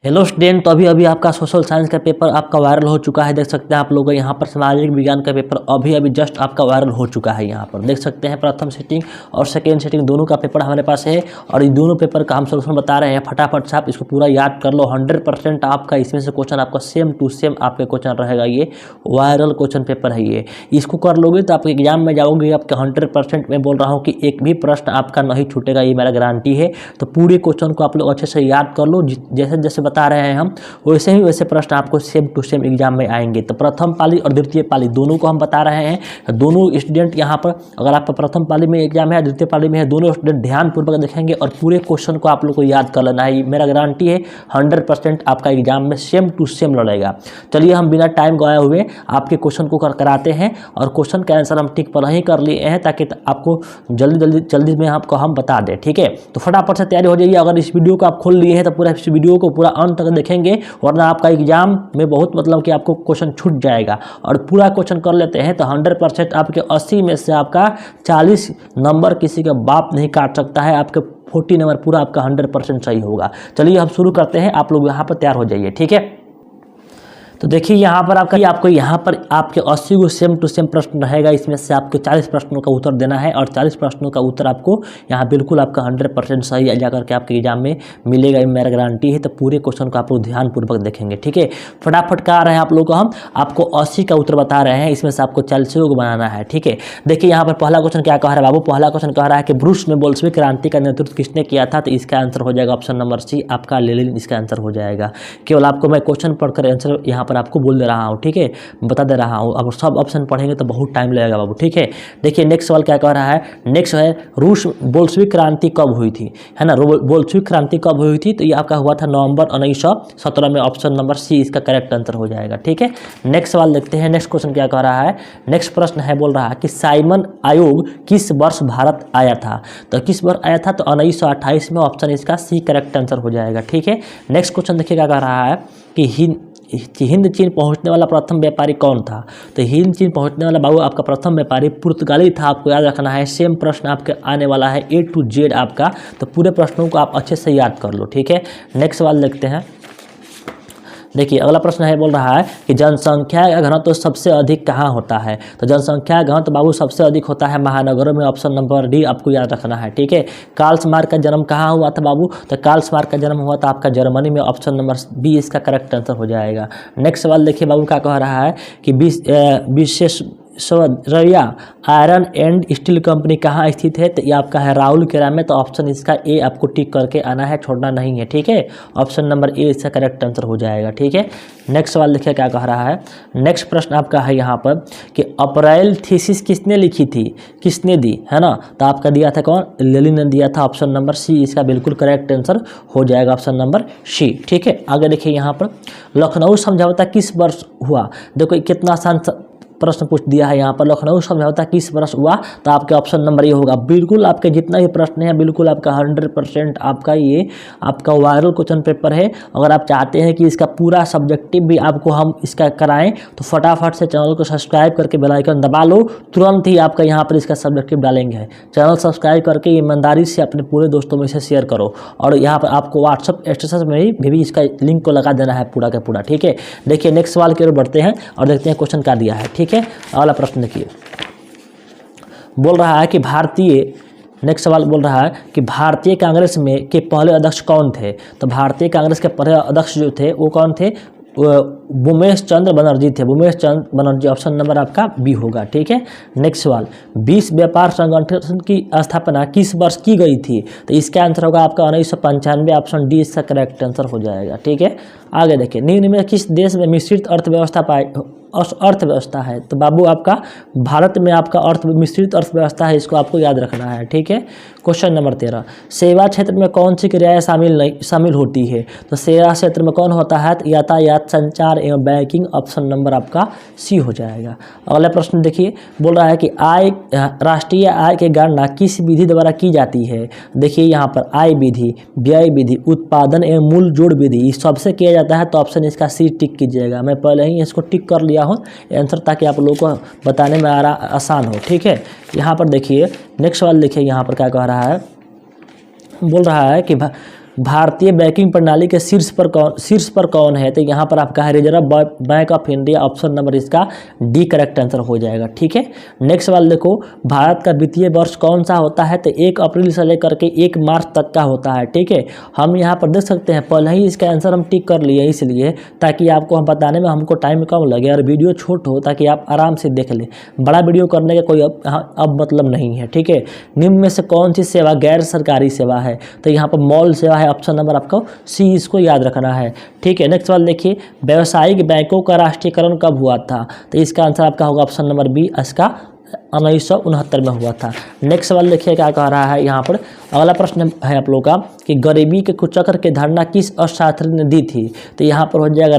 Hello student, तो अभी अभी आपका सोशल साइंस का पेपर आपका वायरल हो चुका है। देख सकते हैं आप लोग यहाँ पर सामाजिक विज्ञान का पेपर अभी अभी जस्ट आपका वायरल हो चुका है। यहाँ पर देख सकते हैं प्रथम सेटिंग और सेकेंड सेटिंग दोनों का पेपर हमारे पास है और ये दोनों पेपर का हम सोल्यूशन बता रहे हैं। फटाफट से आप इसको पूरा याद कर लो। 100% आपका इसमें से क्वेश्चन आपका सेम टू सेम आपके क्वेश्चन रहेगा। ये वायरल क्वेश्चन पेपर है। ये इसको कर लोगे तो आपके एग्जाम में जाओगे आपके 100% मैं बोल रहा हूँ कि एक भी प्रश्न आपका नहीं छूटेगा, ये मेरा गारंटी है। तो पूरे क्वेश्चन को आप लोग अच्छे से याद कर लो। जैसे जैसे बता रहे हैं हम वैसे ही वैसे प्रश्न आपको सेम टू सेम एग्जाम में आएंगे। तो प्रथम पाली और द्वितीय पाली दोनों को हम बता रहे हैं। दोनों स्टूडेंट यहाँ पर अगर आपका प्रथम पाली में एग्जाम है, द्वितीय पाली में है, दोनों स्टूडेंट ध्यानपूर्वक देखेंगे और पूरे क्वेश्चन को आप लोग को याद कर लेना है। मेरा गारंटी है 100% आपका एग्जाम में सेम टू सेम लड़ेगा। चलिए हम बिना टाइम गवाए हुए आपके क्वेश्चन को कराते हैं और क्वेश्चन का आंसर हम टिक पर ही कर लिए हैं ताकि आपको जल्दी में आपको हम बता दें। ठीक है, तो फटाफट से तैयारी हो जाइए। अगर इस वीडियो को आप खोल लिए हैं तो पूरा इस वीडियो को पूरा अंत तक देखेंगे, वरना आपका एग्जाम में बहुत मतलब कि आपको क्वेश्चन छूट जाएगा। और पूरा क्वेश्चन कर लेते हैं तो 100% आपके 80 में से आपका 40 नंबर किसी का बाप नहीं काट सकता है। आपके 40 नंबर पूरा आपका 100% सही होगा। चलिए हम शुरू करते हैं। आप लोग यहाँ पर तैयार हो जाइए। ठीक है, तो देखिए यहाँ पर आपको यहाँ पर आपके 80 को सेम टू सेम प्रश्न रहेगा। इसमें से आपको 40 प्रश्नों का उत्तर देना है और 40 प्रश्नों का उत्तर आपको यहाँ बिल्कुल आपका 100% सही जा करके आपके एग्जाम में मिलेगा, ये मेरा गारंटी है। तो पूरे क्वेश्चन को आप लोग ध्यानपूर्वक देखेंगे। ठीक है, फटाफट कह रहे हैं आप लोग को हम आपको 80 का उत्तर बता रहे हैं। इसमें से आपको 40 को बनाना है। ठीक है, देखिए यहाँ पर पहला क्वेश्चन क्या कह रहा है बाबू। पहला क्वेश्चन कह रहा है कि ब्रूस में बोल्शेविक क्रांति का नेतृत्व किसने किया था। तो इसका आंसर हो जाएगा ऑप्शन नंबर सी, आपका लेनिन इसका आंसर हो जाएगा। केवल आपको मैं क्वेश्चन पढ़कर आंसर यहाँ पर आपको बोल दे रहा हूँ। ठीक है, बता दे रहा हूँ। अब सब ऑप्शन पढ़ेंगे तो बहुत टाइम लगेगा बाबू। ठीक है, देखिए नेक्स्ट सवाल क्या कह रहा है। नेक्स्ट है रूस बोल्शेविक क्रांति कब हुई थी, है ना। बोल्शेविक क्रांति कब हुई थी, तो ये आपका हुआ था नवंबर 1917 में। ऑप्शन नंबर सी इसका करेक्ट आंसर हो जाएगा। ठीक है, नेक्स्ट सवाल देखते हैं। नेक्स्ट क्वेश्चन क्या कह रहा है। नेक्स्ट प्रश्न है बोल रहा है कि साइमन आयोग किस वर्ष भारत आया था। तो किस वर्ष आया था, तो 1928 में। ऑप्शन इसका सी करेक्ट आंसर हो जाएगा। ठीक है, नेक्स्ट क्वेश्चन देखिए क्या कह रहा है कि हिंद चीन पहुंचने वाला प्रथम व्यापारी कौन था। तो हिंद चीन पहुंचने वाला बाबू आपका प्रथम व्यापारी पुर्तगाली था। आपको याद रखना है। सेम प्रश्न आपके आने वाला है A to Z आपका, तो पूरे प्रश्नों को आप अच्छे से याद कर लो। ठीक है, नेक्स्ट सवाल देखते हैं। देखिए अगला प्रश्न है बोल रहा है कि जनसंख्या का घनत्व तो सबसे अधिक कहाँ होता है। तो जनसंख्या घनत्व बाबू सबसे अधिक होता है महानगरों में। ऑप्शन नंबर डी आपको याद रखना है। ठीक है, कार्ल मार्क्स का जन्म कहाँ हुआ था बाबू। तो कार्ल मार्क्स का जन्म हुआ था आपका जर्मनी में। ऑप्शन नंबर बी इसका करेक्ट आंसर हो जाएगा। नेक्स्ट सवाल देखिए बाबू क्या कह रहा है कि Visvesvaraya iron and steel company कहाँ स्थित है। तो ये आपका है राउरकेला में। तो ऑप्शन इसका ए आपको टिक करके आना है, छोड़ना नहीं है। ठीक है, ऑप्शन नंबर ए इसका करेक्ट आंसर हो जाएगा। ठीक है, नेक्स्ट सवाल देखिए क्या कह रहा है। नेक्स्ट प्रश्न आपका है यहाँ पर कि अप्रैल थीसिस किसने लिखी थी, किसने दी, है ना। तो आपका दिया था कौन, लेनिन ने दिया था। ऑप्शन नंबर सी इसका बिल्कुल करेक्ट आंसर हो जाएगा, ऑप्शन नंबर सी। ठीक है, आगे देखिए यहाँ पर लखनऊ समझौता किस वर्ष हुआ। देखो कितना आसान प्रश्न पूछ दिया है यहाँ पर। लखनऊ समझौता किस वर्ष हुआ, तो आपके ऑप्शन नंबर ये होगा। बिल्कुल आपके जितना भी प्रश्न है बिल्कुल आपका 100% आपका ये आपका वायरल क्वेश्चन पेपर है। अगर आप चाहते हैं कि इसका पूरा सब्जेक्टिव भी आपको हम इसका कराएं तो फटाफट से चैनल को सब्सक्राइब करके बेल आइकन दबा लो। तुरंत ही आपका यहाँ पर इसका सब्जेक्टिव डालेंगे। चैनल सब्सक्राइब करके ईमानदारी से अपने पूरे दोस्तों में से शेयर करो और यहाँ पर आपको व्हाट्सअप स्टेटस में भी इसका लिंक को लगा देना है पूरा का पूरा। ठीक है, देखिए नेक्स्ट सवाल की ओर बढ़ते हैं और देखते हैं क्वेश्चन क्या दिया है। ठीक है, अगला प्रश्न देखिए बोल रहा है कि नेक्स्ट सवाल बोल रहा है कि भारतीय कांग्रेस में के पहले अध्यक्ष कौन थे। तो भारतीय कांग्रेस के पहले अध्यक्ष जो थे वो कौन थे, उमेश चंद्र बनर्जी थे। उमेश चंद्र बनर्जी ऑप्शन नंबर आपका बी होगा। ठीक है, नेक्स्ट सवाल विश्व व्यापार संगठन की स्थापना किस वर्ष की गई थी। तो इसका आंसर होगा आपका 1995। ऑप्शन डी इसका करेक्ट आंसर हो जाएगा। ठीक है, आगे देखिए निम्न में किस देश में मिश्रित अर्थव्यवस्था है। तो बाबू आपका भारत में आपका मिश्रित अर्थव्यवस्था है, इसको आपको याद रखना है। ठीक है, क्वेश्चन नंबर 13 सेवा क्षेत्र में कौन सी क्रियाएं शामिल होती है। तो सेवा क्षेत्र में कौन होता है, तो यातायात, संचार एवं बैंकिंग। ऑप्शन नंबर आपका सी हो जाएगा। अगला प्रश्न देखिए बोल रहा है कि राष्ट्रीय आय की गणना किस विधि द्वारा की जाती है। देखिए यहाँ पर आय विधि, व्यय विधि, उत्पादन एवं मूल्य जोड़ विधि सबसे किया जाता है। तो ऑप्शन इसका सी टिक कीजिएगा। मैं पहले ही इसको टिक कर लिया हूँ आंसर, ताकि आप लोगों को बताने में आसान हो। ठीक है, यहाँ पर देखिए नेक्स्ट सवाल देखिए यहाँ पर क्या कह रहा है। बोल रहा है कि भारतीय बैंकिंग प्रणाली के शीर्ष पर कौन है? तो यहाँ पर आपका है reserve bank of India, option number इसका डी करेक्ट आंसर हो जाएगा। ठीक है, नेक्स्ट सवाल देखो, भारत का वित्तीय वर्ष कौन सा होता है? तो 1 अप्रैल से लेकर के 1 मार्च तक का होता है। ठीक है, हम यहाँ पर देख सकते हैं पहले ही इसका आंसर हम टिक कर लिए, इसलिए ताकि आपको हम बताने में हमको टाइम कम लगे और वीडियो छोट हो, ताकि आप आराम से देख लें। बड़ा वीडियो करने का कोई अब मतलब नहीं है। ठीक है, निम्न में से कौन सी सेवा गैर सरकारी सेवा है? तो यहाँ पर मॉल सेवा है, ऑप्शन नंबर आपको सी, इसको याद रखना है। ठीक है, नेक्स्ट सवाल देखिए, व्यावसायिक बैंकों का राष्ट्रीयकरण कब हुआ था? तो इसका आंसर आपका होगा ऑप्शन नंबर बी, इसका 1969 में हुआ था। नेक्स्ट सवाल देखिए क्या कह रहा है यहाँ पर। अगला प्रश्न है आप लोगों का कि गरीबी के कुचक्र की धारणा किस अर्थशास्त्री ने दी थी? तो यहाँ पर हो जाएगा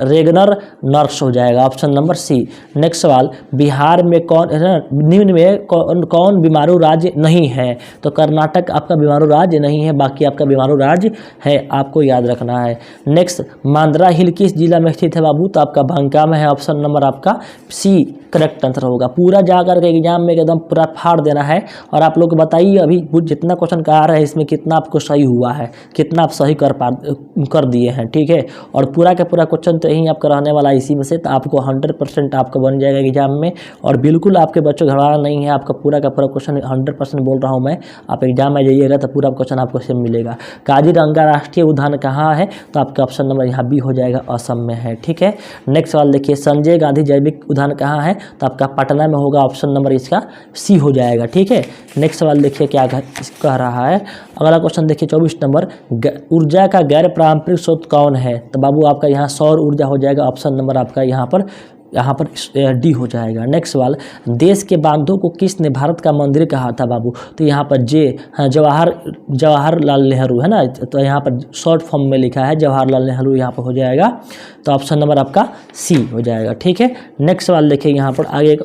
रेगनर नर्स हो जाएगा, ऑप्शन नंबर सी। नेक्स्ट सवाल, बिहार में निम्न में कौन बीमारू राज्य नहीं है? तो कर्नाटक आपका बीमारू राज्य नहीं है, बाकी आपका बीमारू राज्य है, आपको याद रखना है। नेक्स्ट, मांद्रा हिल किस जिला में स्थित है बाबू? तो आपका बांका में है, ऑप्शन नंबर आपका सी करेक्ट आंसर होगा। पूरा जाकर के एग्जाम में एकदम पूरा फाड़ देना है और आप लोग बताइए अभी जितना क्वेश्चन का आ रहा है इसमें कितना आपको सही हुआ है, कितना आप सही कर दिए हैं। ठीक है, और पूरा का पूरा क्वेश्चन तो यही आपका रहने वाला है इसी में से, तो आपको 100% आपका बन जाएगा एग्जाम में। और बिल्कुल आपके बच्चों घबराना नहीं है, आपका पूरा का पूरा क्वेश्चन 100% बोल रहा हूँ मैं। आप एग्जाम में जाइएगा तो पूरा क्वेश्चन आपको सेम मिलेगा। काजीरंगा राष्ट्रीय उद्यान कहाँ है? तो आपका ऑप्शन नंबर यहाँ बी हो जाएगा, असम में है। ठीक है, नेक्स्ट सवाल देखिए, संजय गांधी जैविक उद्यान कहाँ है? तो आपका पटना में होगा, ऑप्शन नंबर इसका सी हो जाएगा। ठीक है, नेक्स्ट सवाल देखिए क्या कह रहा है। अगला क्वेश्चन देखिए 24 नंबर, ऊर्जा का गैर पारंपरिक स्रोत कौन है? तो बाबू आपका यहाँ सौर ऊर्जा हो जाएगा, ऑप्शन नंबर आपका यहाँ पर डी हो जाएगा। नेक्स्ट सवाल, देश के बांधों को किसने भारत का मंदिर कहा था बाबू? तो यहाँ पर जवाहरलाल नेहरू है ना, तो यहाँ पर शॉर्ट फॉर्म में लिखा है जवाहरलाल नेहरू, यहाँ पर हो जाएगा, तो ऑप्शन नंबर आपका सी हो जाएगा। ठीक है, नेक्स्ट सवाल देखिए यहाँ पर आगे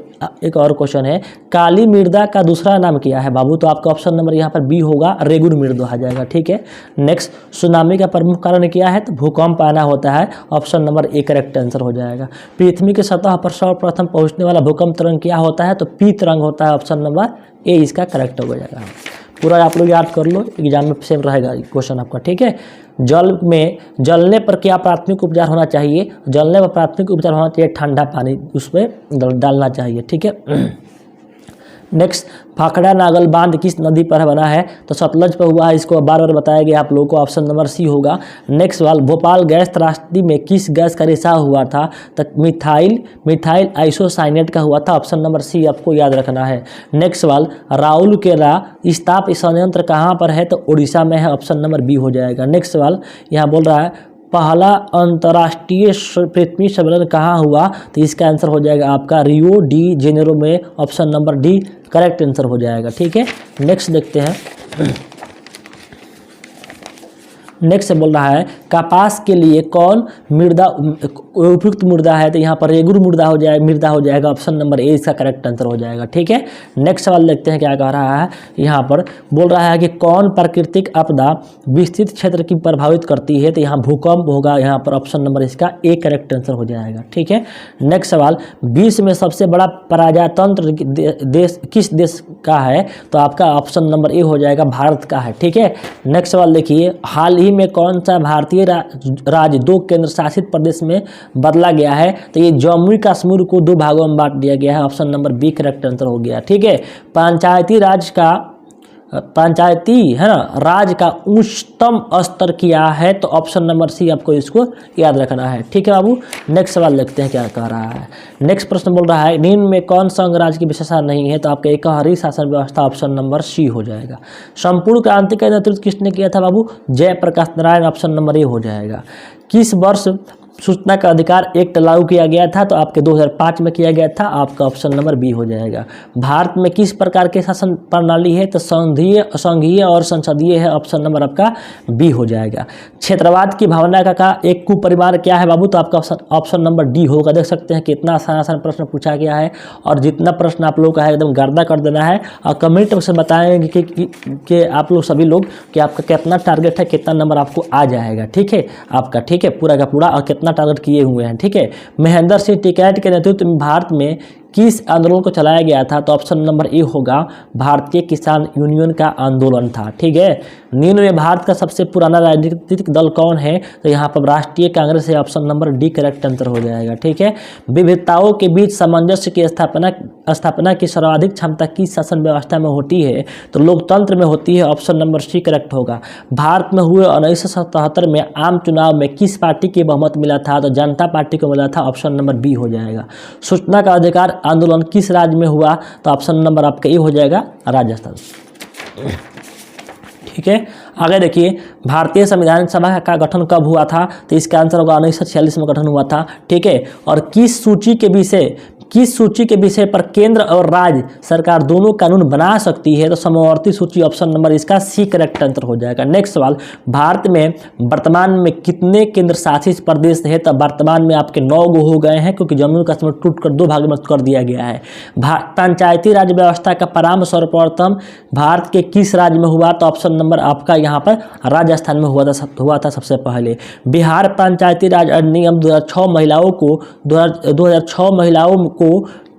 एक और क्वेश्चन है, काली मृदा का दूसरा नाम क्या है बाबू? तो आपका ऑप्शन नंबर यहाँ पर बी होगा, रेगुन मृदा आ जाएगा। ठीक है, नेक्स्ट, सुनामी का प्रमुख कारण क्या है? तो भूकंप आना होता है, option number A correct answer हो जाएगा। पृथ्वी के सतह पर सर्वप्रथम पहुंचने वाला भूकंप तरंग क्या होता है? तो पी तरंग होता है, ऑप्शन नंबर ए इसका करेक्ट हो जाएगा। पूरा आप लोग याद कर लो, एग्जाम में सेम रहेगा क्वेश्चन आपका। ठीक है, जलने पर क्या प्राथमिक उपचार होना चाहिए? जलने पर प्राथमिक उपचार होना चाहिए ठंडा पानी उसमें डालना चाहिए। ठीक है, नेक्स्ट, फाखड़ा नागल बांध किस नदी पर बना है? तो सतलज पर हुआ है, इसको बार बार बताया गया आप लोगों को, ऑप्शन नंबर सी होगा। नेक्स्ट सवाल, भोपाल गैस त्रासदी में किस गैस का रिसाव हुआ था? तो मिथाइल आइसोसाइनेट का हुआ था, ऑप्शन नंबर सी आपको याद रखना है। नेक्स्ट सवाल, राउरकेला इस्पात संयंत्र कहाँ पर है? तो उड़ीसा में है, ऑप्शन नंबर बी हो जाएगा। नेक्स्ट सवाल यहाँ बोल रहा है, पहला अंतर्राष्ट्रीय पृथ्वी सम्मेलन कहाँ हुआ? तो इसका आंसर हो जाएगा आपका रियो डी जेनेरो में, option number D correct answer हो जाएगा। ठीक है, नेक्स्ट देखते हैं। नेक्स्ट बोल रहा है, कपास के लिए कौन मृदा उपयुक्त मृदा है? तो यहाँ पर रेगुर मृदा हो जाएगा, ऑप्शन नंबर ए इसका करेक्ट आंसर हो जाएगा। ठीक है, नेक्स्ट सवाल देखते हैं क्या कह रहा है। यहाँ पर बोल रहा है कि कौन प्राकृतिक आपदा विस्तृत क्षेत्र की प्रभावित करती है? तो यहाँ भूकंप होगा, यहाँ पर ऑप्शन नंबर इसका ए करेक्ट आंसर हो जाएगा। ठीक है, नेक्स्ट सवाल, विश्व में सबसे बड़ा प्रजातंत्र देश किस देश का है? तो आपका ऑप्शन नंबर ए हो जाएगा, भारत का है। ठीक है, नेक्स्ट सवाल देखिए, हाल ही में कौन सा भारतीय राज्य 2 केंद्र शासित प्रदेश में बदला गया है? तो ये जम्मू कश्मीर को 2 भागों में बांट दिया गया है, option number B correct answer हो गया। ठीक है, पंचायती है ना राज का उच्चतम स्तर क्या है? तो ऑप्शन नंबर सी आपको इसको याद रखना है। ठीक है बाबू, नेक्स्ट सवाल देखते हैं क्या कह रहा है। नेक्स्ट प्रश्न बोल रहा है, निम्न में कौन सा अंग राज्य की विशेषता नहीं है? तो आपका एकहरी शासन व्यवस्था, ऑप्शन नंबर सी हो जाएगा। संपूर्ण क्रांति का नेतृत्व किसने किया था बाबू? Jayaprakash Narayan, option number A हो जाएगा। किस वर्ष सूचना का अधिकार एक्ट लागू किया गया था? तो आपके 2005 में किया गया था, आपका ऑप्शन नंबर बी हो जाएगा। भारत में किस प्रकार के शासन प्रणाली है? तो संघीय और संसदीय है, ऑप्शन नंबर आपका बी हो जाएगा। क्षेत्रवाद की भावना का एक कुपरिवार क्या है बाबू? तो आपका ऑप्शन नंबर डी होगा। देख सकते हैं कितना आसान प्रश्न पूछा गया है, और जितना प्रश्न आप लोग का है एकदम गर्दा कर देना है, और कमेंट से बताएंगे कि आप लोग सभी लोग कि आपका कितना टारगेट है, कितना नंबर आपको आ जाएगा। ठीक है आपका, ठीक है पूरा का पूरा, और कितना टारगेट किए हुए हैं। ठीक है, महेंद्र सिंह टिकैत के नेतृत्व में भारत में किस आंदोलन को चलाया गया था? तो ऑप्शन नंबर ए होगा भारतीय किसान यूनियन का आंदोलन था। ठीक है, निम्न में भारत का सबसे पुराना राजनीतिक दल कौन है? तो यहाँ पर राष्ट्रीय कांग्रेस है, option number D correct answer हो जाएगा। ठीक है, विविधताओं के बीच सामंजस्य की स्थापना की सर्वाधिक क्षमता किस शासन व्यवस्था में होती है? तो लोकतंत्र में होती है, ऑप्शन नंबर सी करेक्ट होगा। भारत में हुए 1977 में आम चुनाव में किस पार्टी के बहुमत मिला था? तो जनता पार्टी को मिला था, ऑप्शन नंबर बी हो जाएगा। सूचना का अधिकार आंदोलन किस राज्य में हुआ? तो ऑप्शन नंबर आपका ए हो जाएगा, राजस्थान। ठीक है, आगे देखिए, भारतीय संविधान सभा का गठन कब हुआ था? तो इसका आंसर होगा 1946 में गठन हुआ था। ठीक है, और किस सूची के विषय पर केंद्र और राज्य सरकार दोनों कानून बना सकती है? तो समवर्ती सूची, ऑप्शन नंबर इसका सी करेक्ट आंसर हो जाएगा। नेक्स्ट सवाल, भारत में वर्तमान में कितने केंद्र शासित प्रदेश है? तो वर्तमान में आपके 9 गो हो गए हैं, क्योंकि जम्मू कश्मीर टूट कर 2 भाग में कर दिया गया है। पंचायती राज व्यवस्था का प्रारंभ सर्वप्रथम भारत के किस राज्य में हुआ? तो ऑप्शन नंबर आपका यहाँ पर राजस्थान में हुआ था सबसे पहले। बिहार पंचायती राज अधिनियम 2006 महिलाओं को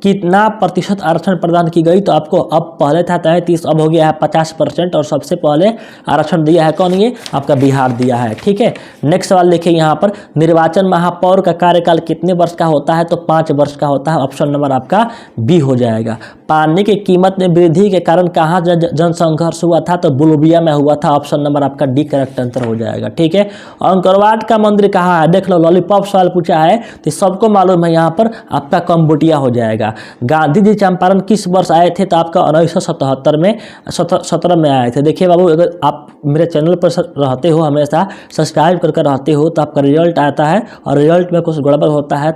कितना प्रतिशत आरक्षण प्रदान की गई? तो आपको अब पहले था 33, अब हो गया है 50%, और सबसे पहले आरक्षण दिया है कौन? ये आपका बिहार दिया है। ठीक है, नेक्स्ट सवाल देखिए यहाँ पर, निर्वाचन महापौर का कार्यकाल कितने वर्ष का होता है? तो 5 वर्ष का होता है, ऑप्शन नंबर आपका बी हो जाएगा। पानी की कीमत में वृद्धि के कारण कहाँ जनसंघर्ष हुआ था? तो बोलिविया में हुआ था, ऑप्शन नंबर आपका डी करेक्ट आंसर हो जाएगा। ठीक है, अंकरवाट का मंदिर कहाँ है? देख लो, लॉलीपॉप सवाल पूछा है तो सबको मालूम है, यहाँ पर आपका कंबोडिया हो जाएगा। गांधी जी चंपारण किस वर्ष आए थे? तो आपका 1977 में 17 में आए थे। देखिए बाबू, अगर आप मेरे चैनल पर रहते हो, हमेशा सब्सक्राइब करके रहते हो, तो आपका रिजल्ट आता है, और रिजल्ट में कुछ गड़बड़ होता है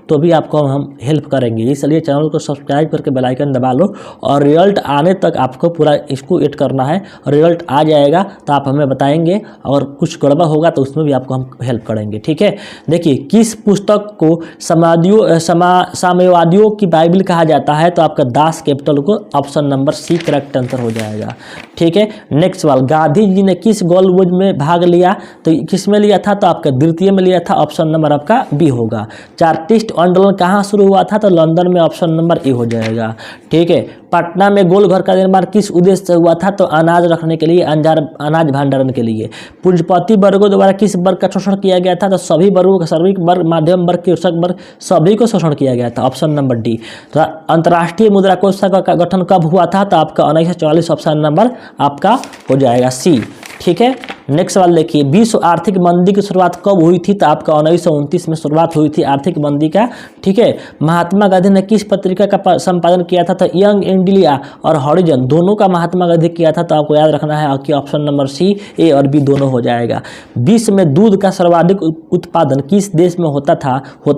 तो भी आपको हम हेल्प करेंगे। इसलिए चैनल को सब्सक्राइब करके बेल आइकन दबा लो, और रिजल्ट आने तक आपको पूरा इसको वेट करना है। रिजल्ट आ जाएगा तो आप हमें बताएंगे, और कुछ गड़बड़ होगा तो उसमें भी आपको हम हेल्प करेंगे। ठीक है, देखिए, किस पुस्तक को साम्यवादियों की बाइबल कहा जाता है? तो आपका दास कैपिटल को, option number C correct answer हो जाएगा। ठीक है, नेक्स्ट सवाल, गांधी जी ने किस गोलबोज में भाग लिया? तो किस में लिया था? तो आपका द्वितीय में लिया था, ऑप्शन नंबर आपका बी होगा। चार्टिस्ट आंदोलन कहाँ शुरू हुआ था? तो लंदन में, ऑप्शन नंबर ए हो जाएगा। ठीक है, पटना में गोलघर का निर्माण किस उद्देश्य से हुआ था? तो अनाज रखने के लिए, अनाज भंडारण के लिए। पूंजीपति वर्गों द्वारा किस वर्ग का शोषण किया गया था? तो सभी वर्गों का, श्रमिक वर्ग, मध्यम वर्ग, कृषक वर्ग, सभी को शोषण किया गया था, ऑप्शन नंबर डी। तो अंतर्राष्ट्रीय मुद्रा कोष का गठन कब हुआ था? तो आपका 1944, ऑप्शन नंबर आपका हो जाएगा सी। ठीक है, नेक्स्ट सवाल देखिए, विश्व आर्थिक मंदी की शुरुआत कब हुई थी? तो आपका 1929 में शुरुआत हुई थी आर्थिक मंदी का। ठीक है, महात्मा गांधी ने किस पत्रिका का संपादन किया था? तो यंग इंडिया और हॉरिजन दोनों का महात्मा गांधी किया था, तो आपको याद रखना है कि ऑप्शन नंबर सी, ए और बी दोनों हो जाएगा। विश्व में दूध का सर्वाधिक उत्पादन किस देश में होता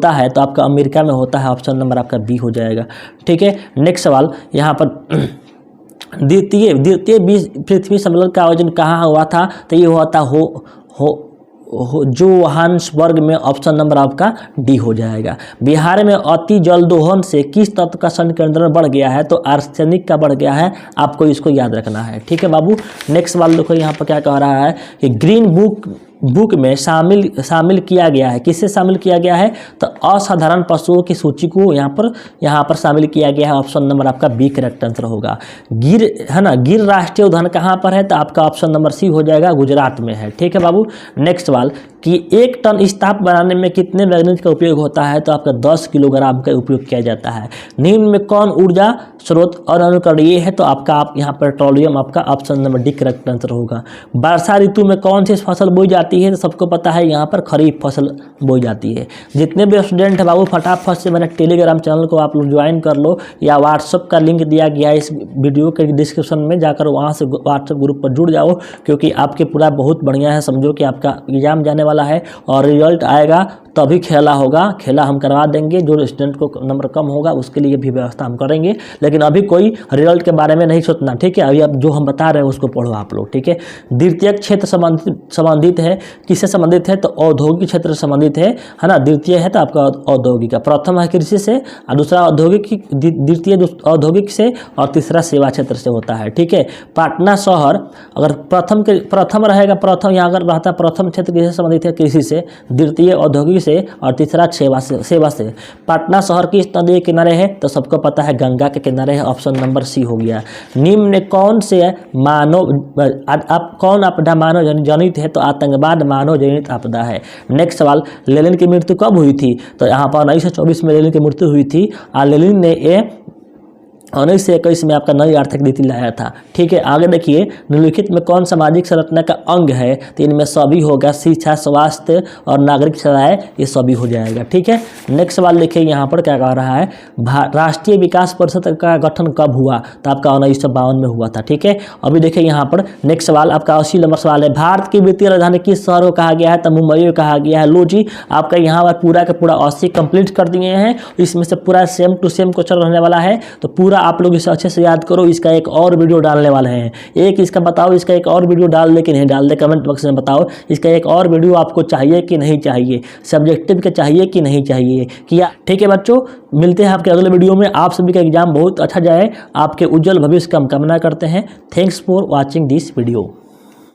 है? तो आपका अमेरिका में होता है, ऑप्शन नंबर आपका बी हो जाएगा। ठीक है, नेक्स्ट सवाल यहाँ पर, द्वितीय पृथ्वी सम्मेलन का आयोजन कहाँ हुआ था? तो ये हुआ था जोहान्सबर्ग में, ऑप्शन नंबर आपका डी हो जाएगा। बिहार में अति जल दोहन से किस तत्व का संकेंद्रण बढ़ गया है? तो आर्सेनिक का बढ़ गया है, आपको इसको याद रखना है। ठीक है बाबू, नेक्स्ट सवाल देखो यहाँ पर क्या कह रहा है कि ग्रीन बुक में शामिल किया गया है, किससे शामिल किया गया है? तो असाधारण पशुओं की सूची को यहाँ पर शामिल किया गया है, ऑप्शन नंबर आपका बी करेक्ट आंसर होगा। गिर है ना, गिर राष्ट्रीय उद्यान कहाँ पर है? तो आपका ऑप्शन नंबर सी हो जाएगा, गुजरात में है। ठीक है बाबू, नेक्स्ट सवाल कि 1 टन इस्पात बनाने में कितने मैग्नीज का उपयोग होता है? तो आपका 10 किलोग्राम का उपयोग किया जाता है। निम्न में कौन ऊर्जा स्रोत अनकरणीय है? तो आपका यहाँ पर पेट्रोलियम, आपका option number D correct answer होगा। वर्षा ऋतु में कौन सी फसल बोई जाती है? तो सबको पता है यहाँ पर खरीफ फसल बोई जाती है। जितने भी स्टूडेंट है बाबू, फटाफट से मेरे टेलीग्राम चैनल को आप लोग ज्वाइन कर लो, या व्हाट्सअप का लिंक दिया गया है इस वीडियो के डिस्क्रिप्शन में, जाकर वहाँ से व्हाट्सअप ग्रुप पर जुड़ जाओ, क्योंकि आपके पूरा बहुत बढ़िया है। समझो कि आपका एग्जाम जाने वाला है और रिजल्ट आएगा तभी खेला होगा, खेला हम करवा देंगे। जो स्टूडेंट को नंबर कम होगा उसके लिए भी व्यवस्था हम करेंगे, लेकिन अभी कोई रिजल्ट के बारे में नहीं सोचना। ठीक है, अभी अब जो हम बता रहे हैं उसको पढ़ो आप लोग। ठीक है, द्वितीय क्षेत्र संबंधित है, किससे संबंधित है? तो औद्योगिक क्षेत्र से संबंधित है ना। द्वितीय है तो आपका औद्योगिक का, प्रथम है कृषि से, और दूसरा औद्योगिक, द्वितीय औद्योगिक से, और तीसरा सेवा क्षेत्र से होता है। ठीक है, पटना शहर अगर प्रथम रहेगा, प्रथम यहाँ अगर रहता प्रथम क्षेत्र किससे संबंधित है? कृषि से। द्वितीय औद्योगिक से और तीसरा सेवा से। पटना शहर किस नदी के किनारे है? तो सबको पता है गंगा के किनारे है, ऑप्शन नंबर सी हो गया। निम्न में कौन से कौन आपदा मानव जनित है? तो आतंकवाद मानव जनित आपदा है। नेक्स्ट सवाल, लेनिन की मृत्यु कब हुई थी? तो यहाँ पर 1924 में लेनिन की मृत्यु हुई थी और लेनिन ने 1921 में आपका नई आर्थिक नीति लाया था। ठीक है, आगे देखिए, निम्नलिखित में कौन सामाजिक संरचना का अंग है? तो इनमें सभी होगा, शिक्षा, स्वास्थ्य और नागरिक सेवाएं, ये सभी हो जाएगा। ठीक है, नेक्स्ट सवाल देखिए यहाँ पर क्या कह रहा है, राष्ट्रीय विकास परिषद का गठन कब हुआ? तो आपका 1952 में हुआ था। ठीक है, अभी देखिए यहाँ पर नेक्स्ट सवाल आपका 80 नंबर सवाल है, भारत की वित्तीय राजधानी किस शहर को कहा गया है? तो मुंबई को कहा गया है। लो जी, आपका यहाँ पर पूरा का पूरा 80 कंप्लीट कर दिए हैं। इसमें से पूरा सेम टू सेम क्वेश्चन रहने वाला है, तो पूरा आप लोग इसे अच्छे से याद करो। इसका एक और वीडियो डालने वाले हैं, एक इसका बताओ इसका एक और वीडियो डाल दे कि नहीं डाल दे, कमेंट बॉक्स में बताओ इसका एक और वीडियो आपको चाहिए कि नहीं चाहिए, सब्जेक्टिव के चाहिए कि नहीं चाहिए किया। ठीक है बच्चों, मिलते हैं आपके अगले वीडियो में। आप सभी का एग्जाम बहुत अच्छा जाए, आपके उज्जवल भविष्य का हम कामना करते हैं। Thanks for watching this video.